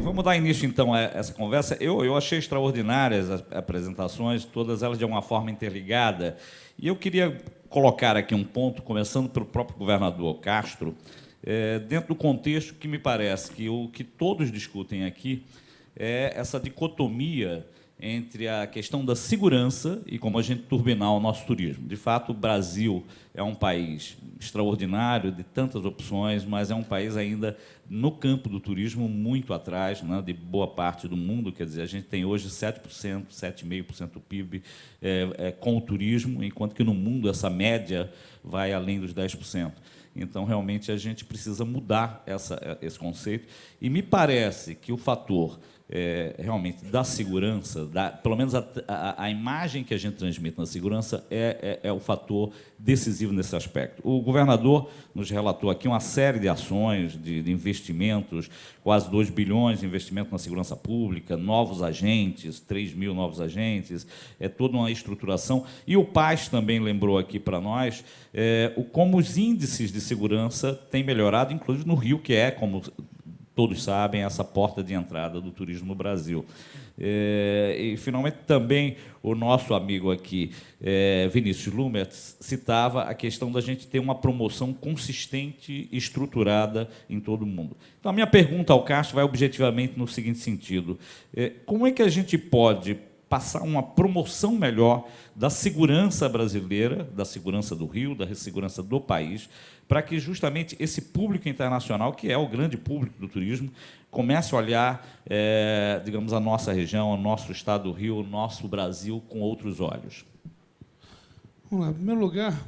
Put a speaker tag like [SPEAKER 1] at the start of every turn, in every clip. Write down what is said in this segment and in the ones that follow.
[SPEAKER 1] Vamos dar início, então, a essa conversa. Eu achei extraordinárias as apresentações, todas elas de alguma forma interligadas. E eu queria colocar aqui um ponto, começando pelo próprio governador Castro, dentro do contexto que me parece que o que todos discutem aqui é essa dicotomia entre a questão da segurança e como a gente turbinar o nosso turismo. De fato, o Brasil é um país extraordinário, de tantas opções, mas é um país ainda, no campo do turismo, muito atrás, né, de boa parte do mundo. Quer dizer, a gente tem hoje 7%, 7,5% do PIB com o turismo, enquanto que no mundo essa média vai além dos 10%. Então, realmente, a gente precisa mudar esse conceito. E me parece que o fator realmente da segurança, pelo menos a imagem que a gente transmite na segurança é o fator decisivo nesse aspecto. O governador nos relatou aqui uma série de ações, de investimentos, quase 2 bilhões de investimento na segurança pública, novos agentes, 3 mil novos agentes, toda uma estruturação. E o Paz também lembrou aqui para nós como os índices de segurança têm melhorado, inclusive no Rio, que é, como todos sabem, essa porta de entrada do turismo no Brasil. E, finalmente, também o nosso amigo aqui, Vinícius Lumer, citava a questão da gente ter uma promoção consistente e estruturada em todo o mundo. Então, a minha pergunta ao Castro vai objetivamente no seguinte sentido: como é que a gente pode passar uma promoção melhor da segurança brasileira, da segurança do Rio, da segurança do país, para que justamente esse público internacional, que é o grande público do turismo, comece a olhar, digamos, a nossa região, o nosso estado do Rio, o nosso Brasil com outros olhos?
[SPEAKER 2] Vamos lá. Em primeiro lugar,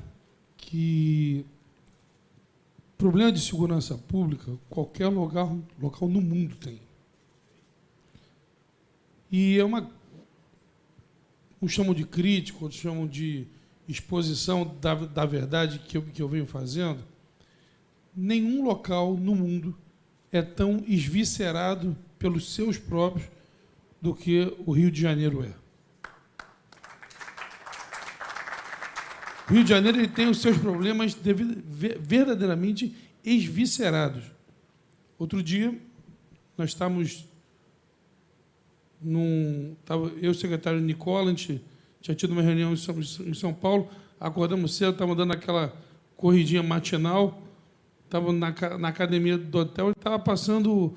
[SPEAKER 2] que problema de segurança pública, qualquer local no mundo tem. E é uns chamam de crítico, outros chamam de exposição da verdade que eu venho fazendo. Nenhum local no mundo é tão esviscerado pelos seus próprios do que o Rio de Janeiro é. O Rio de Janeiro ele tem os seus problemas verdadeiramente esviscerados. Outro dia, nós estávamos eu e o secretário Nicola, a gente tinha tido uma reunião em São Paulo, acordamos cedo, estávamos dando aquela corridinha matinal, estávamos na academia do hotel e estava passando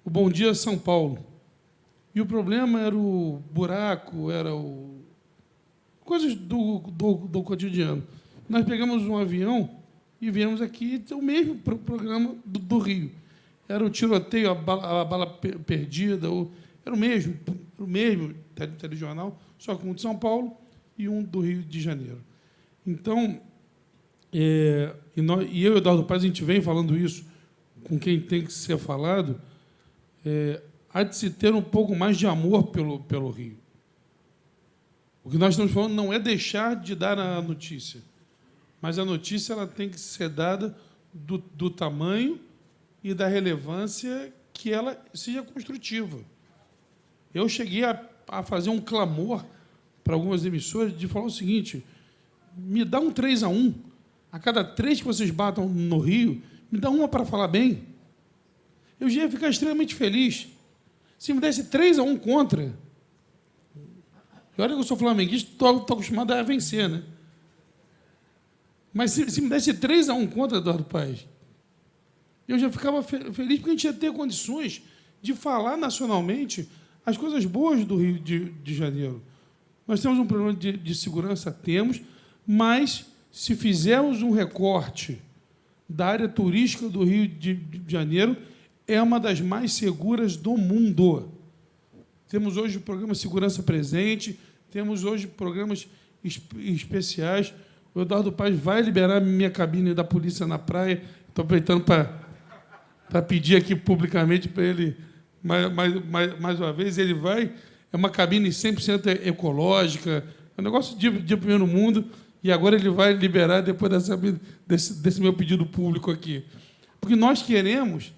[SPEAKER 2] o Bom Dia São Paulo. E o problema era o buraco, coisas do cotidiano. Nós pegamos um avião e viemos aqui, o mesmo programa do Rio. Era o tiroteio, a bala perdida, era o mesmo telejornal, só que um de São Paulo e um do Rio de Janeiro. Então, eu e o Eduardo Paz, a gente vem falando isso com quem tem que ser falado, há de se ter um pouco mais de amor pelo Rio. O que nós estamos falando não é deixar de dar a notícia, mas a notícia ela tem que ser dada do tamanho e da relevância que ela seja construtiva. Eu cheguei a fazer um clamor para algumas emissoras de falar o seguinte: me dá um 3-1. A cada 3 que vocês batam no Rio, me dá uma para falar bem. Eu já ia ficar extremamente feliz. Se me desse 3-1 contra... E olha que eu sou flamenguista, estou acostumado a vencer, né? Mas se me desse 3-1 contra, Eduardo Paz, eu já ficava feliz, porque a gente ia ter condições de falar nacionalmente as coisas boas do Rio de Janeiro. Nós temos um problema de segurança, temos, mas se fizermos um recorte da área turística do Rio de Janeiro, é uma das mais seguras do mundo. Temos hoje o programa Segurança Presente, temos hoje programas especiais. O Eduardo Paz vai liberar minha cabine da polícia na praia. Estou aproveitando para pedir aqui publicamente para ele, mais uma vez, ele vai. É uma cabine 100% ecológica, é um negócio de primeiro mundo, e agora ele vai liberar depois desse meu pedido público aqui. Porque nós queremos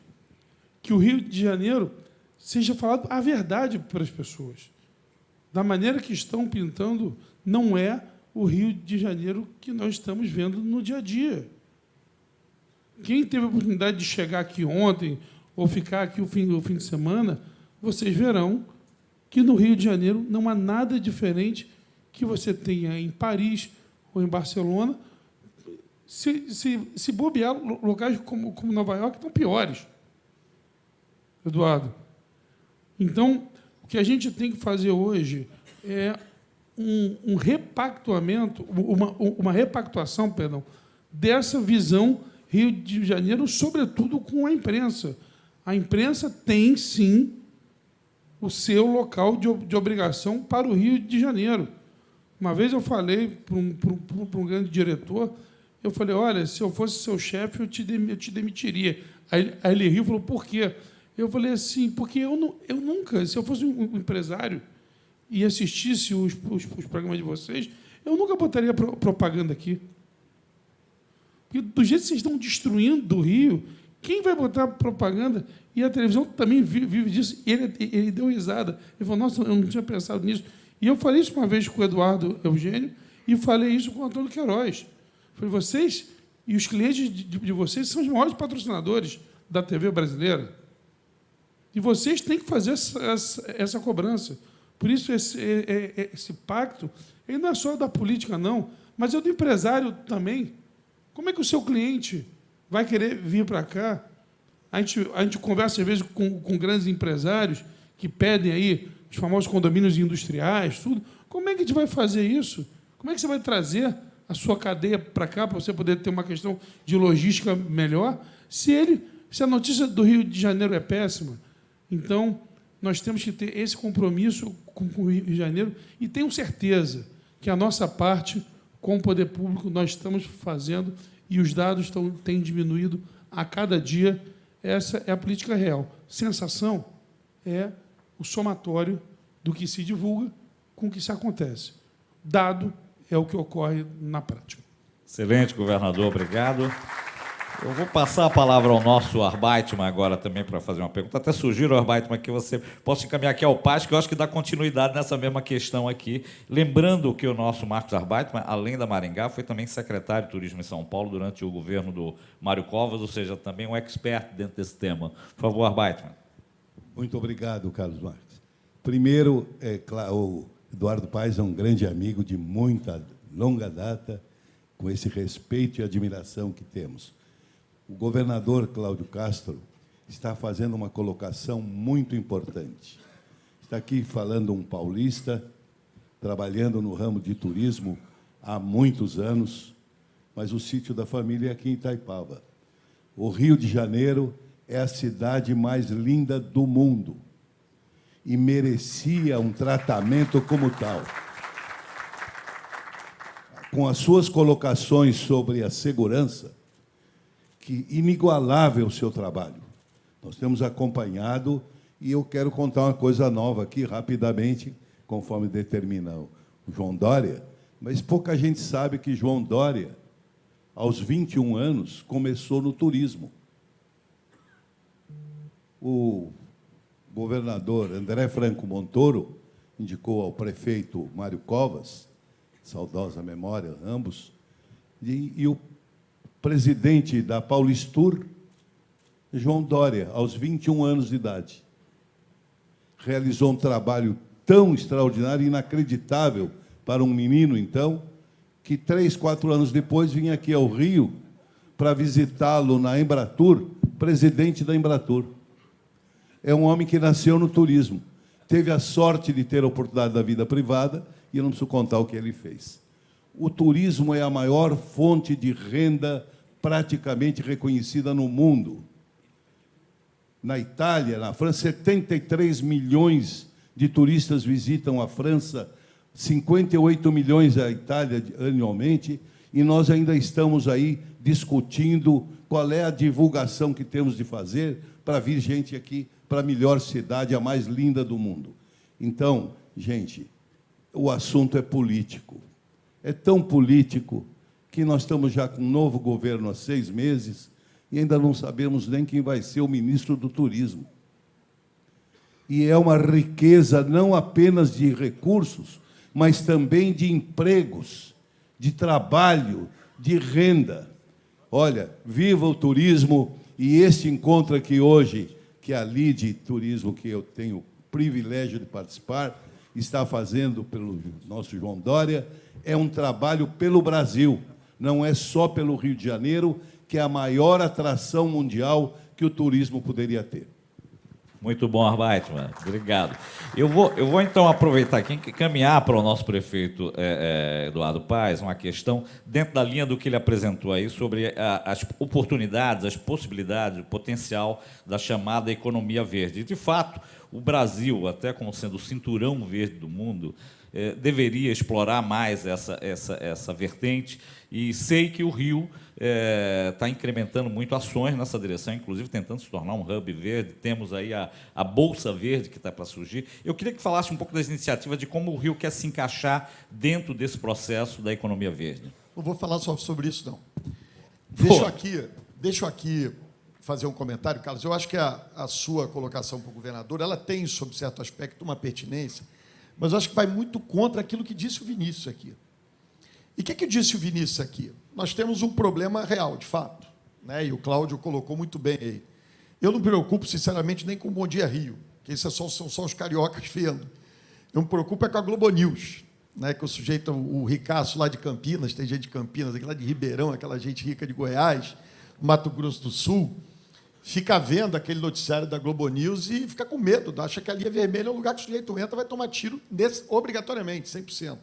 [SPEAKER 2] que o Rio de Janeiro seja falado a verdade para as pessoas. Da maneira que estão pintando, não é o Rio de Janeiro que nós estamos vendo no dia a dia. Quem teve a oportunidade de chegar aqui ontem ou ficar aqui o fim de semana, vocês verão que no Rio de Janeiro não há nada diferente que você tenha em Paris ou em Barcelona. Se bobear, locais como Nova York estão piores, Eduardo. Então, o que a gente tem que fazer hoje é um repactuamento, uma repactuação, perdão, dessa visão Rio de Janeiro, sobretudo com a imprensa. A imprensa tem, sim, o seu local de obrigação para o Rio de Janeiro. Uma vez eu falei para um grande diretor, eu falei, olha, se eu fosse seu chefe, eu te demitiria. Aí ele riu e falou, por quê? Eu falei assim, porque eu nunca, se eu fosse um empresário e assistisse os programas de vocês, eu nunca botaria propaganda aqui. Porque do jeito que vocês estão destruindo o Rio, quem vai botar propaganda? E a televisão também vive disso. E ele deu risada. Ele falou, nossa, eu não tinha pensado nisso. E eu falei isso uma vez com o Eduardo Eugênio e falei isso com o Antônio Queiroz. Falei, vocês e os clientes de vocês são os maiores patrocinadores da TV brasileira. E vocês têm que fazer essa cobrança. Por isso, esse pacto, ele não é só da política, não, mas é do empresário também. Como é que o seu cliente vai querer vir para cá? A gente conversa, às vezes, com grandes empresários que pedem aí os famosos condomínios industriais, tudo. Como é que a gente vai fazer isso? Como é que você vai trazer a sua cadeia para cá, para você poder ter uma questão de logística melhor, se a notícia do Rio de Janeiro é péssima? Então, nós temos que ter esse compromisso com o Rio de Janeiro e tenho certeza que a nossa parte, com o poder público, nós estamos fazendo e os dados têm diminuído a cada dia. Essa é a política real. Sensação é o somatório do que se divulga com o que se acontece. Dado é o que ocorre na prática.
[SPEAKER 1] Excelente, governador, obrigado. Eu vou passar a palavra ao nosso Arbeitman agora também para fazer uma pergunta. Até sugiro, Arbeitman, que você possa encaminhar aqui ao Paz, que eu acho que dá continuidade nessa mesma questão aqui. Lembrando que o nosso Marcos Arbeitman, além da Maringá, foi também secretário de Turismo em São Paulo durante o governo do Mário Covas, ou seja, também um expert dentro desse tema. Por favor, Arbeitman.
[SPEAKER 3] Muito obrigado, Carlos Marques. Primeiro, o Eduardo Paes é um grande amigo de muita longa data, com esse respeito e admiração que temos. O governador Cláudio Castro está fazendo uma colocação muito importante. Está aqui falando um paulista, trabalhando no ramo de turismo há muitos anos, mas o sítio da família é aqui em Itaipava. O Rio de Janeiro é a cidade mais linda do mundo e merecia um tratamento como tal. Com as suas colocações sobre a segurança, que inigualável o seu trabalho. Nós temos acompanhado e eu quero contar uma coisa nova aqui, rapidamente, conforme determina o João Dória, mas pouca gente sabe que João Dória, aos 21 anos, começou no turismo. O governador André Franco Montoro indicou ao prefeito Mário Covas, saudosa memória, ambos, e o presidente da Paulistur, João Dória, aos 21 anos de idade. Realizou um trabalho tão extraordinário e inacreditável para um menino, então, que 3, 4 anos depois vinha aqui ao Rio para visitá-lo na Embratur, presidente da Embratur. É um homem que nasceu no turismo. Teve a sorte de ter a oportunidade da vida privada e eu não preciso contar o que ele fez. O turismo é a maior fonte de renda praticamente reconhecida no mundo. Na Itália, na França, 73 milhões de turistas visitam a França, 58 milhões a Itália anualmente, e nós ainda estamos aí discutindo qual é a divulgação que temos de fazer para vir gente aqui para a melhor cidade, a mais linda do mundo. Então, gente, o assunto é político. É tão político que nós estamos já com um novo governo há 6 meses e ainda não sabemos nem quem vai ser o ministro do Turismo. E é uma riqueza não apenas de recursos, mas também de empregos, de trabalho, de renda. Olha, viva o turismo, e este encontro aqui hoje, que a Lide Turismo, que eu tenho o privilégio de participar, está fazendo pelo nosso João Dória, é um trabalho pelo Brasil, não é só pelo Rio de Janeiro, que é a maior atração mundial que o turismo poderia ter.
[SPEAKER 1] Muito bom, Arbeitmann. Obrigado. Eu vou então aproveitar aqui e caminhar para o nosso prefeito Eduardo Paes uma questão dentro da linha do que ele apresentou aí sobre as oportunidades, as possibilidades, o potencial da chamada economia verde. E, de fato, o Brasil, até como sendo o cinturão verde do mundo, deveria explorar mais essa vertente, e sei que o Rio está incrementando muito ações nessa direção, inclusive tentando se tornar um hub verde. Temos aí a Bolsa Verde que está para surgir. Eu queria que falasse um pouco das iniciativas de como o Rio quer se encaixar dentro desse processo da economia verde.
[SPEAKER 4] Não vou falar só sobre isso, não. Deixa eu aqui fazer um comentário, Carlos. Eu acho que a sua colocação para o governador, ela tem, sob certo aspecto, uma pertinência, mas eu acho que vai muito contra aquilo que disse o Vinícius aqui. E o que disse o Vinícius aqui? Nós temos um problema real, de fato, né? E o Cláudio colocou muito bem aí. Eu não me preocupo, sinceramente, nem com o Bom Dia Rio, que isso são só os cariocas vendo. Eu me preocupo com a Globo News, né? Que o sujeito, o ricaço lá de Campinas, tem gente de Campinas, aqui lá de Ribeirão, aquela gente rica de Goiás, Mato Grosso do Sul, fica vendo aquele noticiário da Globo News e fica com medo, acha que a linha vermelha é o lugar que o sujeito entra, vai tomar tiro obrigatoriamente, 100%.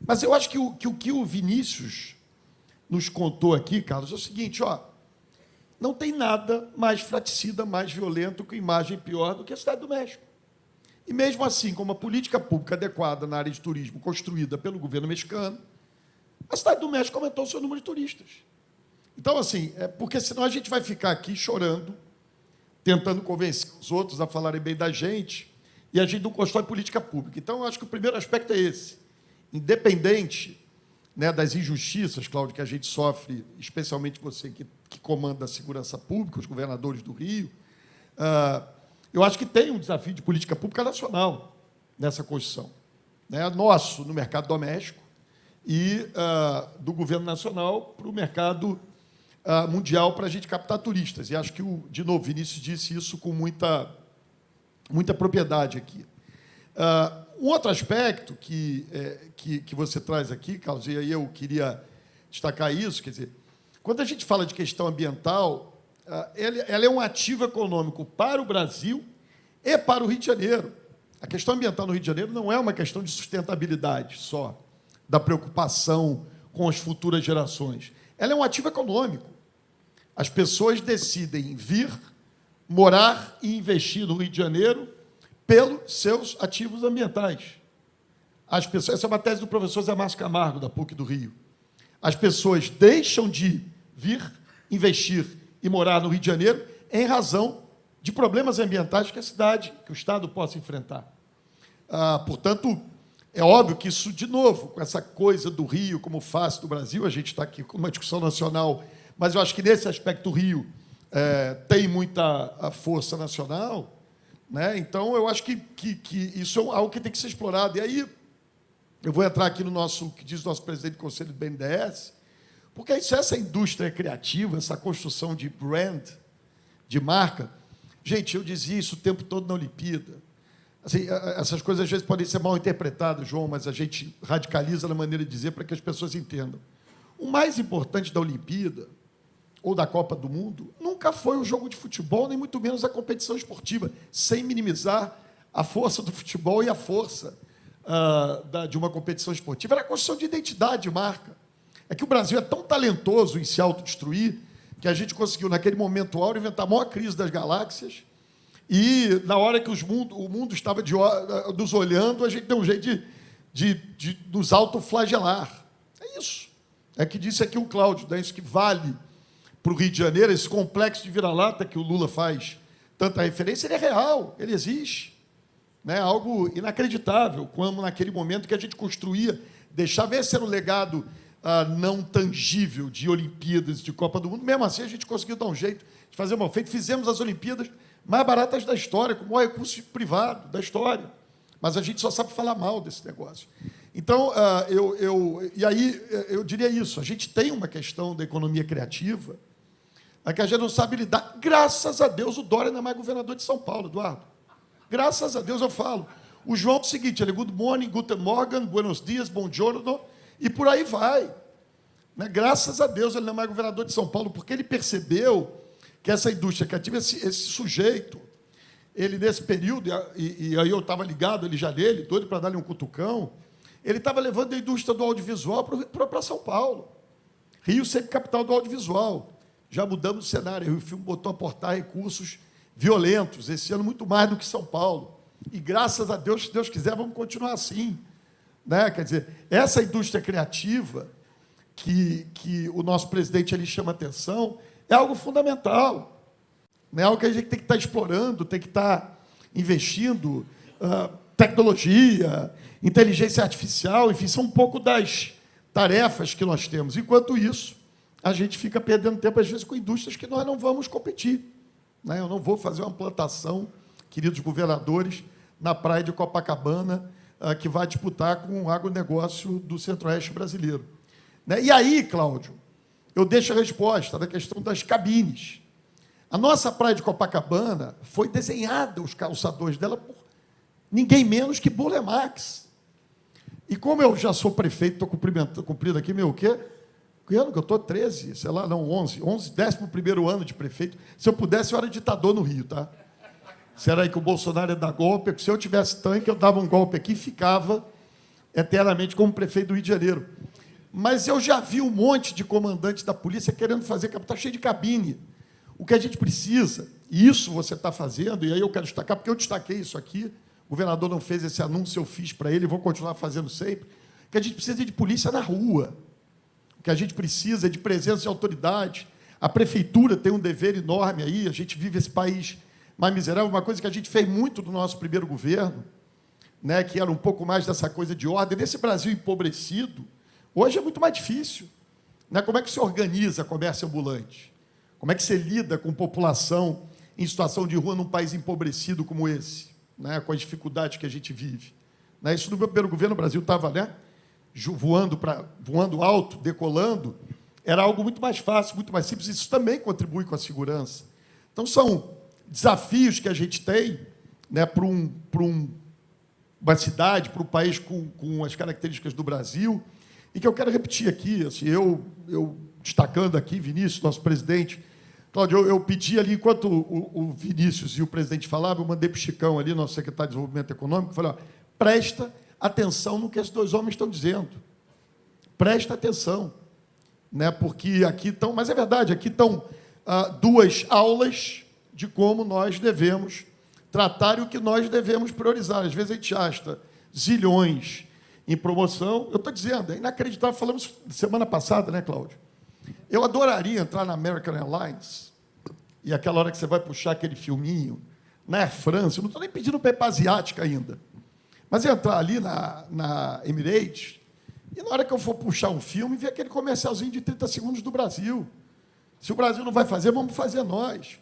[SPEAKER 4] Mas eu acho que o que o Vinícius nos contou aqui, Carlos, é o seguinte, não tem nada mais fraticida, mais violento, com imagem pior do que a Cidade do México. E mesmo assim, como a política pública adequada na área de turismo construída pelo governo mexicano, a Cidade do México aumentou o seu número de turistas. Então, assim, porque senão a gente vai ficar aqui chorando, tentando convencer os outros a falarem bem da gente, e a gente não constrói política pública. Então, eu acho que o primeiro aspecto é esse. Independente, né, das injustiças, Cláudio, que a gente sofre, especialmente você que comanda a segurança pública, os governadores do Rio, eu acho que tem um desafio de política pública nacional nessa construção, né, nosso no mercado doméstico e do governo nacional para o mercado mundial, para a gente captar turistas. E acho que, de novo, Vinícius disse isso com muita propriedade aqui. Um outro aspecto que você traz aqui, Carlos, e aí eu queria destacar isso, quer dizer, quando a gente fala de questão ambiental, ela é um ativo econômico para o Brasil e para o Rio de Janeiro. A questão ambiental no Rio de Janeiro não é uma questão de sustentabilidade só, da preocupação com as futuras gerações. Ela é um ativo econômico. As pessoas decidem vir, morar e investir no Rio de Janeiro pelos seus ativos ambientais. As pessoas, essa é uma tese do professor Zé Márcio Camargo, da PUC do Rio. As pessoas deixam de vir, investir e morar no Rio de Janeiro em razão de problemas ambientais que a cidade, que o Estado possa enfrentar. Portanto, é óbvio que isso, de novo, com essa coisa do Rio como face do Brasil, a gente está aqui com uma discussão nacional, mas eu acho que, nesse aspecto, o Rio tem muita força nacional, né? Então, eu acho que isso é algo que tem que ser explorado. E aí, eu vou entrar aqui no que diz o nosso presidente do Conselho do BNDES, porque essa indústria criativa, essa construção de brand, de marca, gente, eu dizia isso o tempo todo na Olimpíada. Assim, essas coisas, às vezes, podem ser mal interpretadas, João, mas a gente radicaliza na maneira de dizer para que as pessoas entendam. O mais importante da Olimpíada ou da Copa do Mundo nunca foi o jogo de futebol, nem muito menos a competição esportiva, sem minimizar a força do futebol e a força de uma competição esportiva. Era a construção de identidade, de marca. É que o Brasil é tão talentoso em se autodestruir que a gente conseguiu, naquele momento áureo, inventar a maior crise das galáxias, e, na hora que o mundo estava nos olhando, a gente deu um jeito de nos autoflagelar. É isso. É que disse aqui o Cláudio, né? Isso que vale para o Rio de Janeiro, esse complexo de vira-lata que o Lula faz tanta referência, ele é real, ele existe. Né? Algo inacreditável, como naquele momento que a gente construía, deixava esse ser um legado não tangível de Olimpíadas, de Copa do Mundo. Mesmo assim, a gente conseguiu dar um jeito de fazer mal feito. Fizemos as Olimpíadas mais baratas da história, com o maior recurso privado da história. Mas a gente só sabe falar mal desse negócio. Então, eu diria isso. A gente tem uma questão da economia criativa que a gente não sabe lidar. Graças a Deus, o Dória não é mais governador de São Paulo, Eduardo. Graças a Deus, eu falo. O João é o seguinte, ele good morning, guten morgen, buenos dias, bom giorno, e por aí vai. Né? Graças a Deus, ele não é mais governador de São Paulo, porque ele percebeu que essa indústria criativa, esse sujeito, ele, nesse período, e aí eu estava ligado, ele já nele, doido para dar-lhe um cutucão, ele estava levando a indústria do audiovisual para São Paulo. Rio sempre capital do audiovisual. Já mudamos o cenário. O filme botou a aportar recursos violentos, esse ano muito mais do que São Paulo. E, graças a Deus, se Deus quiser, vamos continuar assim. Né? Quer dizer, essa indústria criativa que o nosso presidente ele chama atenção é algo fundamental. É algo que a gente tem que estar explorando, tem que estar investindo, tecnologia, inteligência artificial, enfim, são um pouco das tarefas que nós temos. Enquanto isso, a gente fica perdendo tempo, às vezes, com indústrias que nós não vamos competir. Né? Eu não vou fazer uma plantação, queridos governadores, na praia de Copacabana, que vai disputar com o agronegócio do Centro-Oeste brasileiro. Né? E aí, Cláudio, eu deixo a resposta da questão das cabines. A nossa praia de Copacabana foi desenhada, os calçadores dela, por ninguém menos que Burle Marx. E como eu já sou prefeito, estou cumprindo aqui meu o quê? Que ano que eu estou? 13, sei lá, não, 11, 11º ano de prefeito. Se eu pudesse, eu era ditador no Rio, tá? Se era aí que o Bolsonaro ia dar golpe, se eu tivesse tanque, eu dava um golpe aqui e ficava eternamente como prefeito do Rio de Janeiro. Mas eu já vi um monte de comandantes da polícia querendo fazer capital cheio de cabine. O que a gente precisa, e isso você está fazendo, e aí eu quero destacar, porque eu destaquei isso aqui, o governador não fez esse anúncio, eu fiz para ele, vou continuar fazendo sempre, que a gente precisa de polícia na rua. O que a gente precisa é de presença de autoridade. A prefeitura tem um dever enorme aí, a gente vive esse país mais miserável, uma coisa que a gente fez muito no nosso primeiro governo, né, que era um pouco mais dessa coisa de ordem. Nesse Brasil empobrecido, hoje é muito mais difícil. Né? Como é que se organiza comércio ambulante? Como é que você lida com população em situação de rua num país empobrecido como esse, né? Com as dificuldades que a gente vive? Né? Isso no meu primeiro governo, o Brasil estava, né, voando alto, decolando, era algo muito mais fácil, muito mais simples. Isso também contribui com a segurança. Então, são desafios que a gente tem, né, para uma cidade, para um país com as características do Brasil, e que eu quero repetir aqui, assim, eu destacando aqui, Vinícius, nosso presidente. Cláudio, eu pedi ali, enquanto o Vinícius e o presidente falavam, eu mandei para o Chicão ali, nosso secretário de Desenvolvimento Econômico, falei, ó, presta atenção no que esses dois homens estão dizendo. Presta atenção. Né, porque aqui estão, mas é verdade, aqui estão duas aulas de como nós devemos tratar e o que nós devemos priorizar. Às vezes a gente gasta zilhões em promoção. Eu estou dizendo, é inacreditável. Falamos semana passada, né, Cláudio? Eu adoraria entrar na American Airlines e aquela hora que você vai puxar aquele filminho na Air France, eu não estou nem pedindo para ir para a Asiática ainda, mas entrar ali na Emirates e na hora que eu for puxar um filme, ver aquele comercialzinho de 30 segundos do Brasil. Se o Brasil não vai fazer, vamos fazer nós.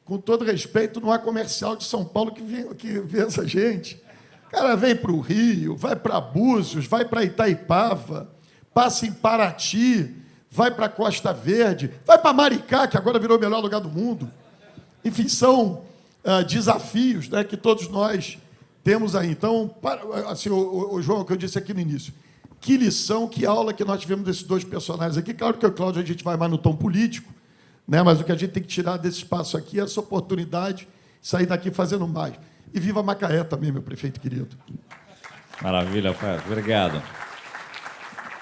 [SPEAKER 4] Com todo respeito, não há comercial de São Paulo que vê essa gente. O cara vem para o Rio, vai para Búzios, vai para Itaipava, passa em Paraty, vai para Costa Verde, vai para Maricá, que agora virou o melhor lugar do mundo. Enfim, são desafios, né, que todos nós temos aí. Então, assim, o João, que eu disse aqui no início, que lição, que aula que nós tivemos desses dois personagens aqui. Claro que o Cláudio, a gente vai mais no tom político, né, mas o que a gente tem que tirar desse espaço aqui é essa oportunidade de sair daqui fazendo mais. E viva Macaé também, meu prefeito querido.
[SPEAKER 1] Maravilha, Rafael. Obrigado.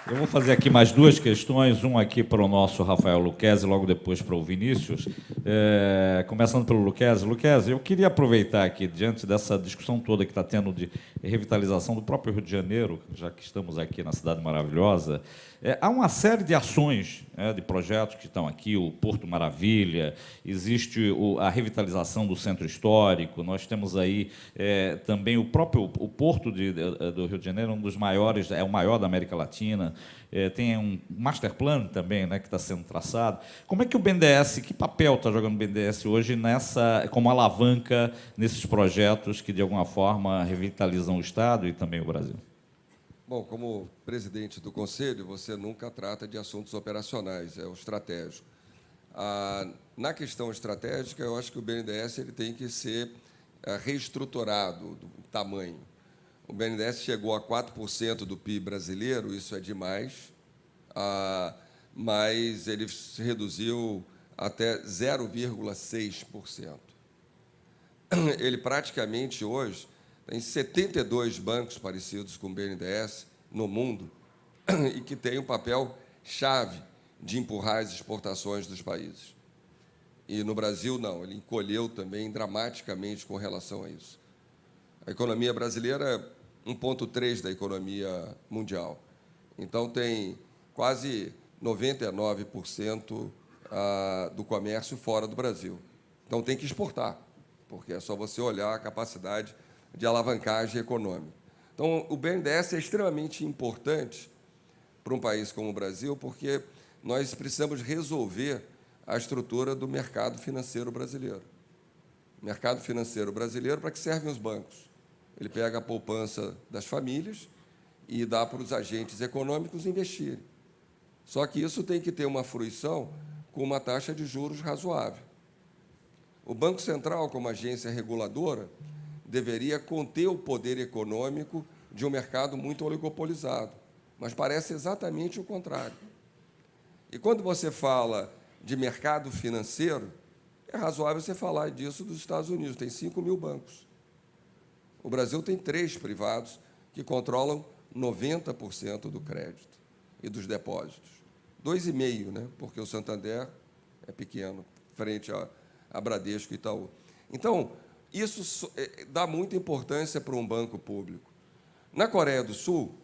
[SPEAKER 1] Eu vou fazer aqui mais duas questões, uma aqui para o nosso Rafael Lucchesi, logo depois para o Vinícius. Começando pelo Lucchesi. Lucchesi, eu queria aproveitar aqui, diante dessa discussão toda que está tendo de revitalização do próprio Rio de Janeiro, já que estamos aqui na cidade maravilhosa, há uma série de ações, de projetos que estão aqui, o Porto Maravilha, existe a revitalização do Centro Histórico, nós temos aí também o próprio Porto do Rio de Janeiro, um dos maiores, é o maior da América Latina, tem um master plan também, né, que está sendo traçado. Como é que o BNDES, que papel está jogando o BNDES hoje como alavanca nesses projetos que, de alguma forma, revitalizam o Estado e também o Brasil?
[SPEAKER 5] Bom, como presidente do Conselho, você nunca trata de assuntos operacionais, é o estratégico. Na questão estratégica, eu acho que o BNDES ele tem que ser reestruturado do tamanho. O BNDES chegou a 4% do PIB brasileiro, isso é demais, mas ele se reduziu até 0,6%. Ele praticamente hoje tem 72 bancos parecidos com o BNDES no mundo e que tem um papel chave de empurrar as exportações dos países. E no Brasil, não, ele encolheu também dramaticamente com relação a isso. A economia brasileira é 1,3% da economia mundial. Então, tem quase 99% do comércio fora do Brasil. Então, tem que exportar, porque é só você olhar a capacidade de alavancagem econômica. Então, o BNDES é extremamente importante para um país como o Brasil, porque nós precisamos resolver a estrutura do mercado financeiro brasileiro. O mercado financeiro brasileiro, para que servem os bancos? Ele pega a poupança das famílias e dá para os agentes econômicos investirem. Só que isso tem que ter uma fruição com uma taxa de juros razoável. O Banco Central, como agência reguladora, deveria conter o poder econômico de um mercado muito oligopolizado, mas parece exatamente o contrário. E quando você fala de mercado financeiro, é razoável você falar disso dos Estados Unidos, tem 5 mil bancos. O Brasil tem 3 privados que controlam 90% do crédito e dos depósitos. 2,5%, né? Porque o Santander é pequeno, frente a Bradesco e Itaú. Então, isso dá muita importância para um banco público. Na Coreia do Sul,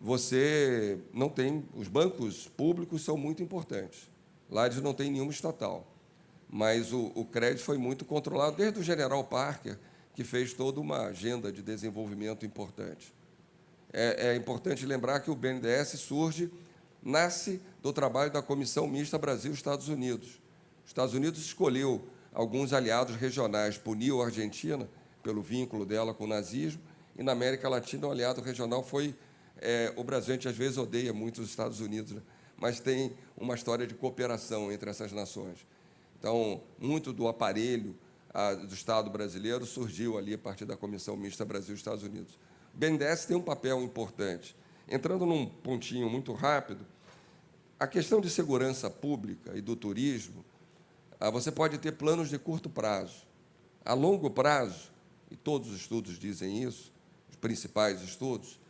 [SPEAKER 5] você não tem... Os bancos públicos são muito importantes. Lá eles não têm nenhuma estatal. Mas o crédito foi muito controlado, desde o General Parker, que fez toda uma agenda de desenvolvimento importante. É importante lembrar que o BNDES nasce do trabalho da Comissão Mista Brasil-Estados Unidos. Os Estados Unidos escolheu alguns aliados regionais, puniu a Argentina pelo vínculo dela com o nazismo, e na América Latina o aliado regional foi o Brasil. A gente às vezes odeia muito os Estados Unidos, né? Mas tem uma história de cooperação entre essas nações. Então, muito do aparelho do Estado brasileiro surgiu ali a partir da Comissão Mista Brasil-Estados Unidos. O BNDES tem um papel importante. Entrando num pontinho muito rápido, a questão de segurança pública e do turismo, você pode ter planos de curto prazo. A longo prazo, e todos os estudos dizem isso, os principais estudos,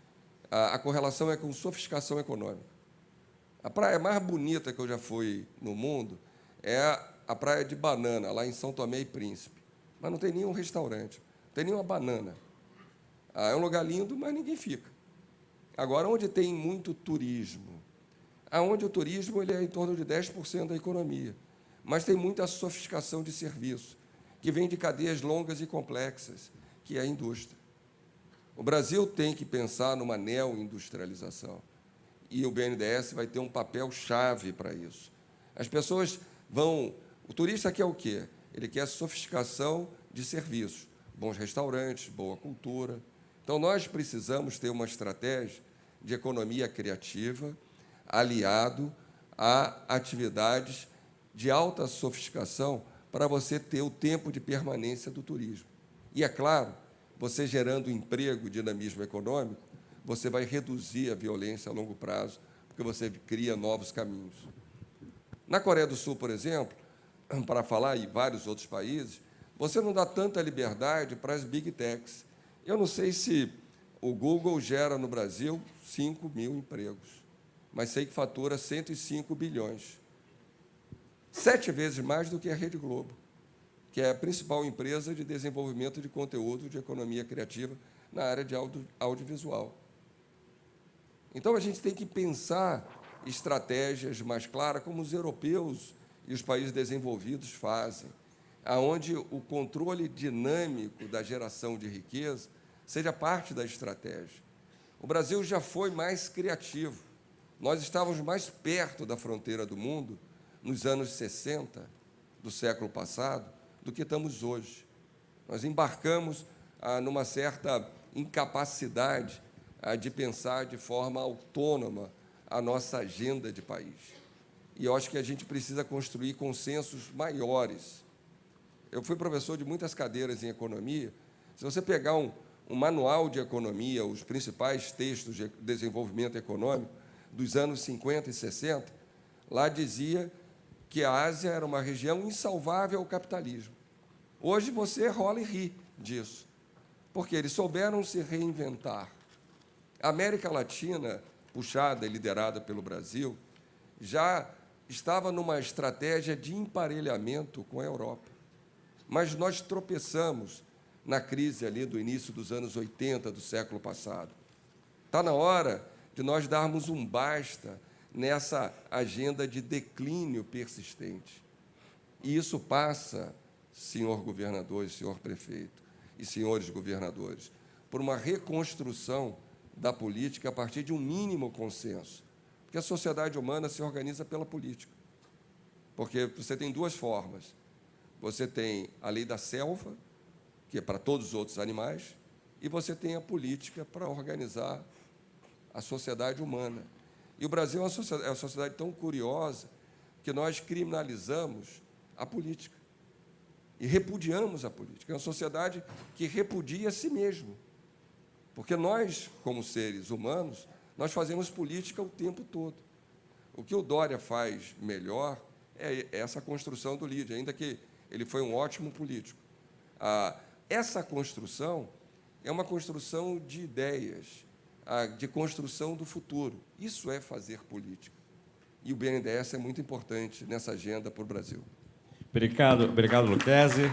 [SPEAKER 5] a correlação é com sofisticação econômica. A praia mais bonita que eu já fui no mundo é a praia de Banana, lá em São Tomé e Príncipe. Mas não tem nenhum restaurante, não tem nenhuma banana. É um lugar lindo, mas ninguém fica. Agora, onde tem muito turismo, onde o turismo ele é em torno de 10% da economia, mas tem muita sofisticação de serviço, que vem de cadeias longas e complexas, que é a indústria. O Brasil tem que pensar numa neoindustrialização, e o BNDES vai ter um papel-chave para isso. As pessoas vão... O turista quer o quê? Ele quer sofisticação de serviços, bons restaurantes, boa cultura. Então, nós precisamos ter uma estratégia de economia criativa aliado a atividades de alta sofisticação para você ter o tempo de permanência do turismo. E, é claro, você gerando emprego, dinamismo econômico, você vai reduzir a violência a longo prazo, porque você cria novos caminhos. Na Coreia do Sul, por exemplo, para falar em vários outros países, você não dá tanta liberdade para as big techs. Eu não sei se o Google gera no Brasil 5 mil empregos, mas sei que fatura 105 bilhões. 7 vezes mais do que a Rede Globo, que é a principal empresa de desenvolvimento de conteúdo de economia criativa na área de audiovisual. Então, a gente tem que pensar estratégias mais claras, como os europeus e os países desenvolvidos fazem, aonde o controle dinâmico da geração de riqueza seja parte da estratégia. O Brasil já foi mais criativo. Nós estávamos mais perto da fronteira do mundo nos anos 60 do século passado do que estamos hoje. Nós embarcamos numa certa incapacidade de pensar de forma autônoma a nossa agenda de país. E eu acho que a gente precisa construir consensos maiores. Eu fui professor de muitas cadeiras em economia. Se você pegar um manual de economia, os principais textos de desenvolvimento econômico dos anos 50 e 60, lá dizia que a Ásia era uma região insalvável ao capitalismo. Hoje você rola e ri disso, porque eles souberam se reinventar. A América Latina, puxada e liderada pelo Brasil, já estava numa estratégia de emparelhamento com a Europa. Mas nós tropeçamos na crise ali do início dos anos 80 do século passado. Está na hora de nós darmos um basta nessa agenda de declínio persistente. E isso passa, senhor governador e senhor prefeito, e senhores governadores, por uma reconstrução da política a partir de um mínimo consenso. Porque a sociedade humana se organiza pela política. Porque você tem duas formas. Você tem a lei da selva, que é para todos os outros animais, e você tem a política para organizar a sociedade humana. E o Brasil é uma sociedade tão curiosa que nós criminalizamos a política e repudiamos a política. É uma sociedade que repudia a si mesmo. Porque nós, como seres humanos, nós fazemos política o tempo todo. O que o Dória faz melhor é essa construção do LIDE, ainda que ele foi um ótimo político. Essa construção é uma construção de ideias, de construção do futuro. Isso é fazer política. E o BNDES é muito importante nessa agenda para o Brasil.
[SPEAKER 1] Obrigado, Lucchesi.